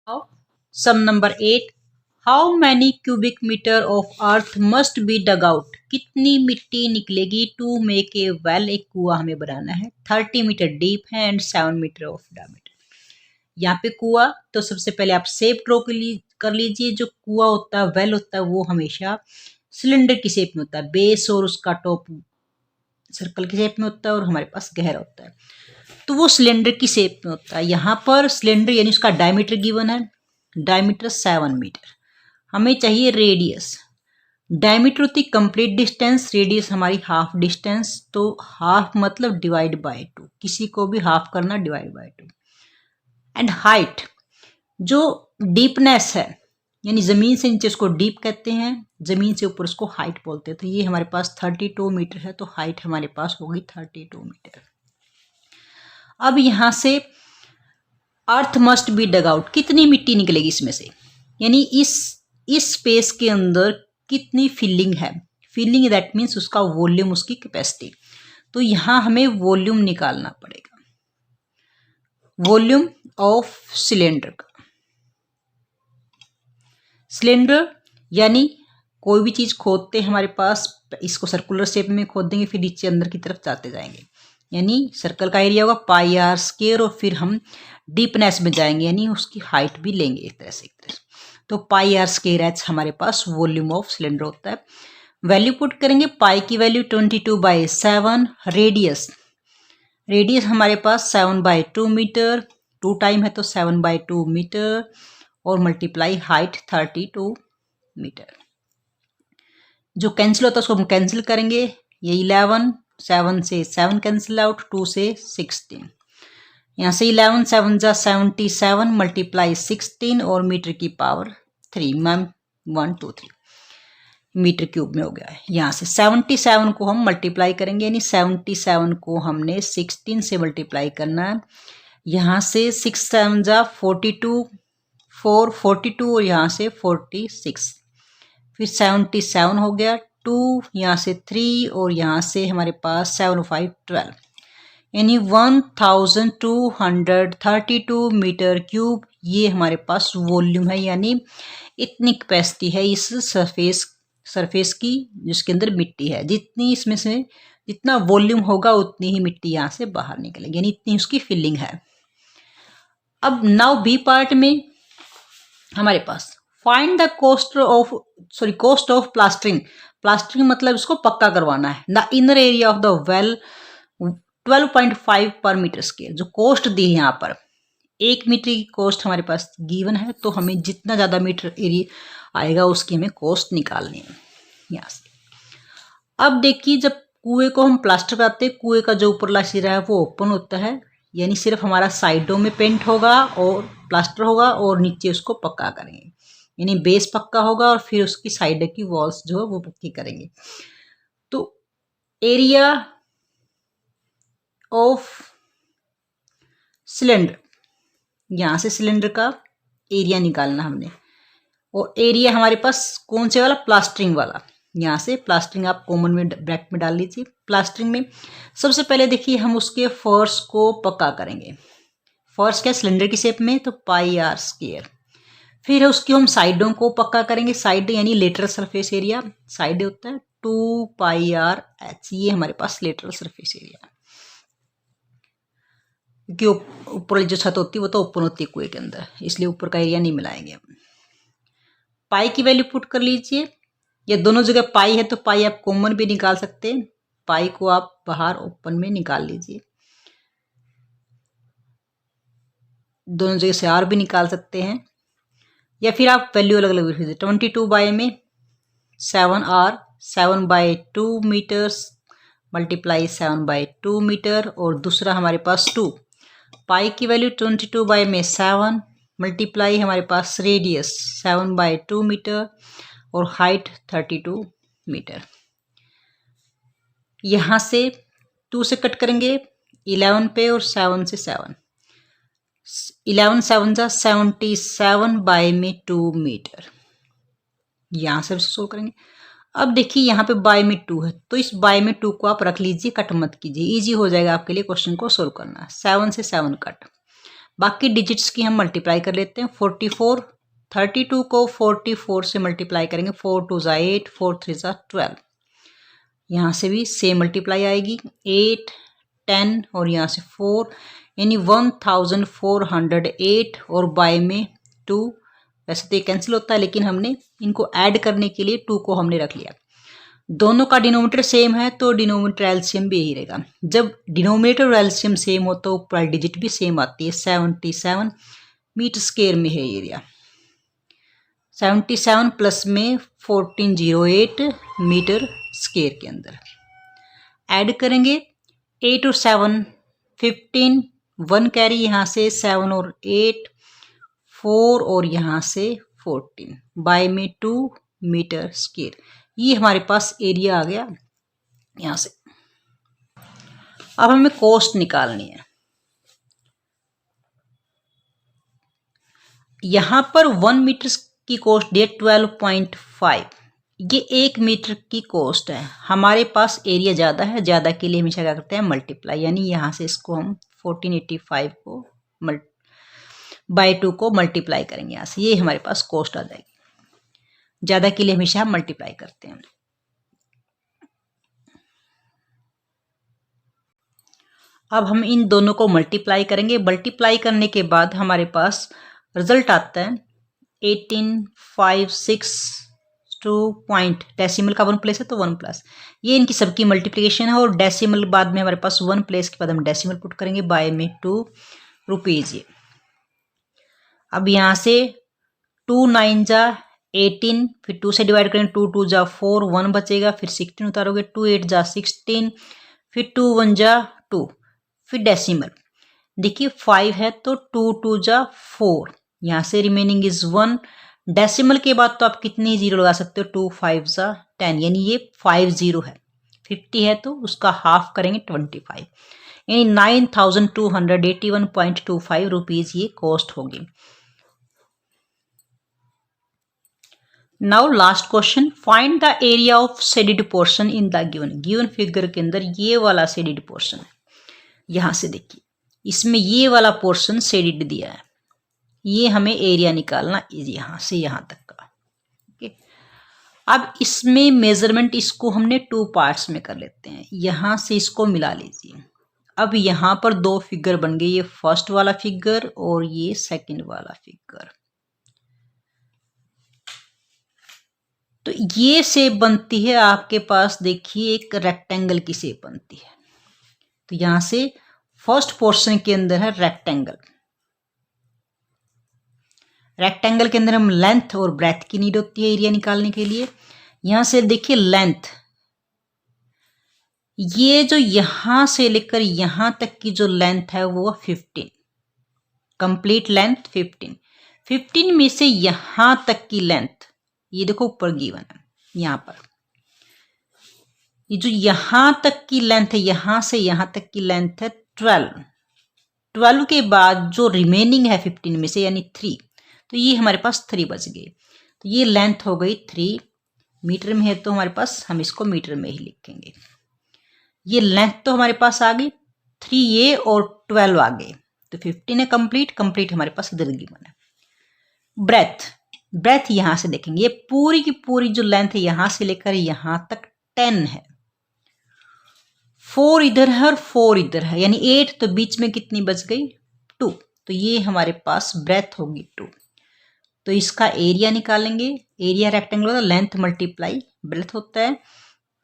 Now, sum number 8. How many cubic meter of earth must be dug out? कितनी मिट्टी निकलेगी to make a well? एक कुआ हमें बनाना है, 30 मीटर डीप है एंड 7 मीटर ऑफ डायमीटर। यहाँ पे कुआ, तो सबसे पहले आप शेप ड्रॉ कर लीजिए। जो कुआ होता है, वेल होता है, वो हमेशा सिलेंडर की शेप में होता है। बेस और उसका टॉप सर्कल की शेप में होता है और हमारे पास गहरा होता है, तो वो सिलेंडर की शेप में होता है। यहाँ पर सिलेंडर यानी उसका डायमीटर गिवन है, डायमीटर 7 मीटर। हमें चाहिए रेडियस। डायमीटर होती कंप्लीट डिस्टेंस, रेडियस हमारी हाफ डिस्टेंस, तो हाफ मतलब डिवाइड बाय 2, किसी को भी हाफ करना डिवाइड बाय 2। एंड हाइट, जो डीपनेस है यानी जमीन से नीचे उसको डीप कहते हैं, जमीन से ऊपर उसको हाइट बोलते हैं। तो ये हमारे पास 32 मीटर है, तो हाइट हमारे पास होगी 32 मीटर। अब यहां से earth must be dug out, कितनी मिट्टी निकलेगी इसमें से, यानी इस स्पेस के अंदर कितनी फिलिंग है। फिलिंग दैट मीन्स उसका वॉल्यूम, उसकी कैपेसिटी। तो यहां हमें वॉल्यूम निकालना पड़ेगा, वॉल्यूम ऑफ सिलेंडर का। सिलेंडर यानी कोई भी चीज खोदते हैं हमारे पास, इसको सर्कुलर शेप में खोद देंगे, फिर नीचे अंदर की तरफ जाते जाएंगे, यानी सर्कल का एरिया होगा पाई आर स्क्वायर, और फिर हम डीपनेस में जाएंगे यानी उसकी हाइट भी लेंगे एक तरह से। तो पाई आर स्क्वायर एच हमारे पास वॉल्यूम ऑफ सिलेंडर होता है। वैल्यू पुट करेंगे, पाई की वैल्यू 22/7। रेडियस हमारे पास 7/2 मीटर, 2 टाइम है तो 7/2 मीटर, और मल्टीप्लाई हाइट 32 मीटर। जो कैंसिल होता है उसको हम कैंसिल करेंगे, ये 11, 7 से 7 कैंसिल आउट, 2 से 16, यहाँ से 11 7 जा 77 मल्टीप्लाई 16 और मीटर की पावर 3, 1 2 3 मीटर क्यूब में हो गया है। यहाँ से 77 को हम मल्टीप्लाई करेंगे, यानी 77 को हमने 16 से मल्टीप्लाई करना है। यहाँ से 6 7 जा 42, 4 42 और यहाँ से 46, फिर 77 हो गया, 2 यहाँ से 3 और यहाँ से हमारे पास 7 5 12, यानी 1232 मीटर क्यूब। ये हमारे पास वॉल्यूम है, यानी इतनी कैपेसिटी है इस सरफेस की जिसके अंदर मिट्टी है। जितनी इसमें से जितना वॉल्यूम होगा उतनी ही मिट्टी यहाँ से बाहर निकलेगी, यानी इतनी उसकी फिलिंग है। अब नाउ बी पार्ट में हमारे पास find the cost of plastering. Plastering मतलब इसको पक्का करवाना है। The inner area of the well 12.5 पर मीटर स्क्वायर। जो कॉस्ट दी है यहाँ पर, 1 मीटर की कॉस्ट हमारे पास गिवन है, तो हमें जितना ज़्यादा मीटर एरिया आएगा उसकी हमें कॉस्ट निकालनी है यहाँ से। अब देखिए, जब कुएं को हम प्लास्टर करते हैं, कुएं का जो ऊपरला सिरा है वो ओपन होता है, यानी सिर्फ हमारा साइडों में पेंट होगा और प्लास्टर होगा, और नीचे उसको पक्का करेंगे, यानी बेस पक्का होगा और फिर उसकी साइड की वॉल्स जो है वो पक्की करेंगे। तो एरिया ऑफ सिलेंडर, यहाँ से सिलेंडर का एरिया निकालना हमने, और एरिया हमारे पास कौन से वाला, प्लास्टरिंग वाला। यहाँ से प्लास्टरिंग आप कॉमन में ब्रैकेट में डाल लीजिए। प्लास्टरिंग में सबसे पहले देखिए हम उसके फर्श को पक्का करेंगे। फर्श क्या, सिलेंडर की शेप में, तो पाई आर स्क्वायर। फिर उसकी हम साइडों को पक्का करेंगे, साइड यानी लेटरल सरफेस एरिया, साइड होता है 2 पाई आर एच, ये हमारे पास लेटरल सरफेस एरिया। क्योंकि ऊपर जो छत होती है वो तो ओपन होती है कुएं के अंदर, इसलिए ऊपर का एरिया नहीं मिलाएंगे हम। पाई की वैल्यू पुट कर लीजिए, ये दोनों जगह पाई है तो पाई आप कॉमन भी निकाल सकते हैं, पाई को आप बाहर ओपन में निकाल लीजिए। दोनों जगह से आर भी निकाल सकते हैं, या फिर आप वैल्यू अलग अलग रख दीजिए। 22 बाय में 7 आर, 7/2 मीटर्स मल्टीप्लाई 7/2 मीटर, और दूसरा हमारे पास 2। पाई की वैल्यू 22 बाय में 7 मल्टीप्लाई हमारे पास रेडियस 7/2 मीटर, और हाइट 32 मीटर। यहाँ से 2 से कट करेंगे 11 पे और 7 से 7, 11 7 जा 77 बाय में 2 मीटर। यहाँ से सोल्व करेंगे। अब देखिए यहाँ पे बाय में 2 है, तो इस बाय में 2 को आप रख लीजिए, कट मत कीजिए, इजी हो जाएगा आपके लिए क्वेश्चन को सोल्व करना। 7 से 7 कट, बाकी डिजिट्स की हम मल्टीप्लाई कर लेते हैं। 44, 32 को 44 से मल्टीप्लाई करेंगे, 4 2 ज़ा 8, 4 3 ज़ा 12। यहाँ से भी सेम मल्टीप्लाई आएगी, 8 10 और यहाँ से 4, यानी 1408 और बाय में 2। वैसे तो ये कैंसिल होता है लेकिन हमने इनको ऐड करने के लिए 2 को हमने रख लिया। दोनों का डिनोमिनेटर सेम है तो डिनोमिनेटर एलसीएम भी यही रहेगा। जब डिनोमिनेटर और एलसीएम सेम हो तो ऊपर डिजिट भी सेम आती है। 77 मीटर स्क्वायर में है एरिया, 77 प्लस में 1408 मीटर स्क्वायर के अंदर। ऐड करेंगे 8 और 7 15, 1 कैरी यहाँ से 7 और 8 4 और यहाँ से 14 बाय में 2 मीटर स्क्वायर। ये हमारे पास एरिया आ गया यहाँ से। अब हमें कॉस्ट निकालनी है। यहाँ पर 1 मीटर की कॉस्ट दी 12.5, ये 1 मीटर की कॉस्ट है। हमारे पास एरिया ज़्यादा है, ज़्यादा के लिए हमेशा क्या करते हैं मल्टीप्लाई, यानी यहाँ से इसको हम 1485 को बाय 2 को मल्टीप्लाई करेंगे यहाँ से, ये हमारे पास कॉस्ट आ जाएगी। ज़्यादा के लिए हमेशा हम मल्टीप्लाई करते हैं। अब हम इन दोनों को मल्टीप्लाई करेंगे। मल्टीप्लाई करने के बाद हमारे पास रिजल्ट आता है 18562 पॉइंट। डेसिमल का 1 प्लेस है तो 1 प्लस, ये इनकी सबकी मल्टीप्लिकेशन है। और डेसिमल बाद में हमारे पास 1 प्लेस के बाद हम डेसिमल पुट करेंगे बाय में 2 रुपीज़। ये अब यहाँ से 2 9 जा 18, फिर 2 से डिवाइड करेंगे, 2 2 जा 4, 1 बचेगा, फिर 16 उतारोगे, 2 8 जा 16, फिर 2 1 जा 2, फिर डेसिमल। देखिए 5 है तो 2 2 जा 4, यहाँ से रिमेनिंग इज 1। डेसिमल के बाद तो आप कितनी जीरो लगा सकते हो, 2 5 जा 10, यानी ये 50 है। 50 है तो उसका हाफ करेंगे 25, यानी 9281.25 रुपीज़ ये कॉस्ट होगी। Now last question, find the area of shaded portion in the given figure के अंदर ये वाला शेडेड पोर्शन है। यहाँ से देखिए इसमें ये वाला पोर्शन शेडेड दिया है, ये हमें एरिया निकालना इज यहाँ से यहाँ तक का। ओके, अब इसमें मेजरमेंट इसको हमने 2 पार्ट्स में कर लेते हैं। यहाँ से इसको मिला लीजिए। अब यहाँ पर 2 फिगर बन गए, ये फर्स्ट वाला फिगर और ये सेकंड वाला फिगर। तो ये शेप बनती है आपके पास, देखिए एक रेक्टेंगल की शेप बनती है। तो यहाँ से फर्स्ट पोर्शन के अंदर है रेक्टेंगल। रेक्टेंगल के अंदर हम लेंथ और ब्रेथ की नीड होती है एरिया निकालने के लिए। यहाँ से देखिए लेंथ, ये जो यहाँ से लेकर यहाँ तक की जो लेंथ है वो 15, कंप्लीट लेंथ 15 में से यहाँ तक की लेंथ, ये देखो ऊपर गिवन है यहाँ पर, ये जो यहाँ तक की लेंथ है, यहाँ से यहाँ तक की लेंथ है 12 के बाद जो रिमेनिंग है 15 में से यानी 3, तो ये हमारे पास 3 बच गए। तो ये लेंथ हो गई 3, मीटर में है तो हमारे पास हम इसको मीटर में ही लिखेंगे। ये लेंथ तो हमारे पास आ गई 3 ये और 12 आ गए, तो 15 है कंप्लीट हमारे पास इधर गिवन है। ब्रेथ यहाँ से देखेंगे, ये पूरी की पूरी जो लेंथ है यहाँ से लेकर यहाँ तक 10 है। 4 इधर है और 4 इधर है, यानी 8, तो बीच में कितनी बच गई 2, तो ये हमारे पास ब्रेथ होगी 2। तो इसका एरिया निकालेंगे। एरिया रेक्टेंगल होता है लेंथ मल्टीप्लाई ब्रेथ होता है,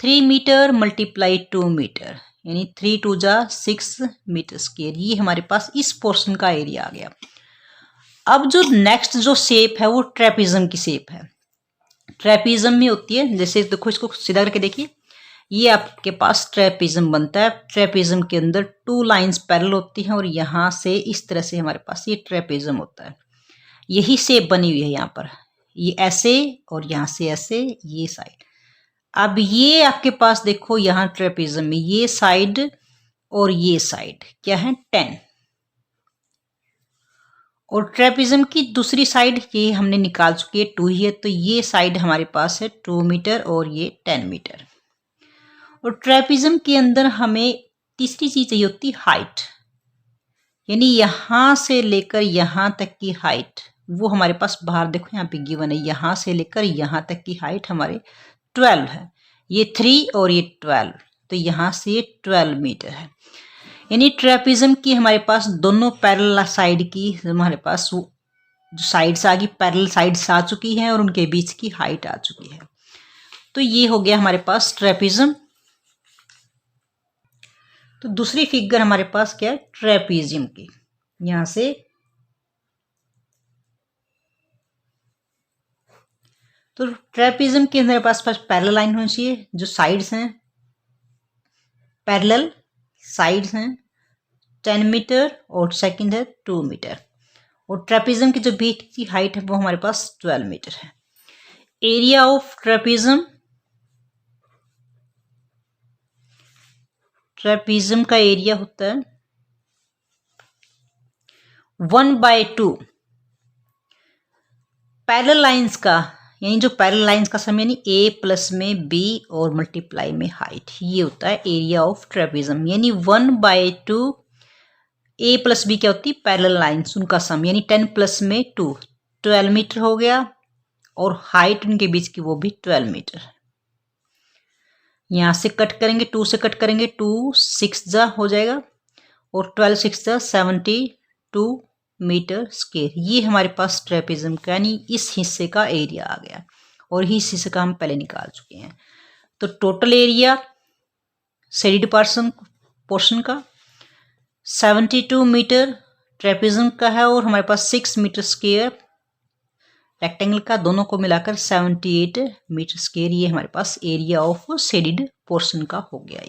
3 मीटर मल्टीप्लाई 2 मीटर, यानी 3 2 जा 6 मीटर स्क्वायर। ये हमारे पास इस पोर्शन का एरिया आ गया। अब जो नेक्स्ट जो शेप है वो ट्रेपिज्म की शेप है। ट्रेपिज्म में होती है, जैसे देखो इसको सीधा करके देखिए, ये आपके पास ट्रेपिज्म बनता है। ट्रेपिज्म के अंदर 2 लाइंस पैरेलल होती हैं और यहाँ से इस तरह से हमारे पास ये ट्रेपिज्म होता है। यही शेप बनी हुई है यहाँ पर, ये ऐसे और यहाँ से ऐसे ये साइड। अब ये आपके पास देखो यहाँ ट्रेपिज्म में ये साइड और ये साइड क्या है 10, और ट्रेपिज्म की दूसरी साइड ये हमने निकाल चुकी है 2 ही है, तो ये साइड हमारे पास है 2 मीटर और ये 10 मीटर। और ट्रेपिज्म के अंदर हमें तीसरी चीज चाहिए होती हाइट, यानी यहाँ से लेकर यहाँ तक की हाइट, वो हमारे पास बाहर देखो यहाँ पे गिवन है, यहाँ से लेकर यहाँ तक की हाइट हमारे 12 है। ये 3 और ये 12, तो यहाँ से ये 12 मीटर है। यानी ट्रेपिज्म की हमारे पास दोनों पैरेलल साइड की हमारे पास वो जो साइड्स आ गई, पैरेलल साइड्स आ चुकी हैं और उनके बीच की हाइट आ चुकी है। तो ये हो गया हमारे पास ट्रेपिज्म। तो दूसरी फिगर हमारे पास क्या है, ट्रेपिजियम की। यहां से तो ट्रेपिज्म के हमारे पास पैरेलल लाइन होनी चाहिए, जो साइड्स हैं पैरेलल साइड्स हैं 10 मीटर और सेकंड है 2 मीटर, और ट्रेपिज्म की जो बीच की हाइट है वो हमारे पास 12 मीटर है। एरिया ऑफ ट्रेपिज्म, ट्रेपिज्म का एरिया होता है 1/2 पैरेलल लाइंस का, यानी जो पैरेलल लाइंस का सम यानी ए प्लस में बी और मल्टीप्लाई में हाइट, ये होता है एरिया ऑफ ट्रेपिज्म। यानी 1/2 ए प्लस बी क्या होती है, पैरेलल लाइंस, उनका सम, यानी 10 प्लस में 2 12 मीटर हो गया, और हाइट उनके बीच की वो भी 12 मीटर है। यहाँ से कट करेंगे, 2 से कट करेंगे, 2 6 जा हो जाएगा, और 12 6 जा 72 मीटर स्क्वायर। ये हमारे पास ट्रेपिज्म का यानी इस हिस्से का एरिया आ गया, और इस हिस्से का हम पहले निकाल चुके हैं। तो टोटल एरिया शेडेड पोर्शन का 72 मीटर ट्रेपिज्म का है, और हमारे पास 6 मीटर स्क्वायर रेक्टेंगल का, दोनों को मिलाकर 78 मीटर स्क्वायर। ये हमारे पास एरिया ऑफ शेडेड पोर्शन का हो गया।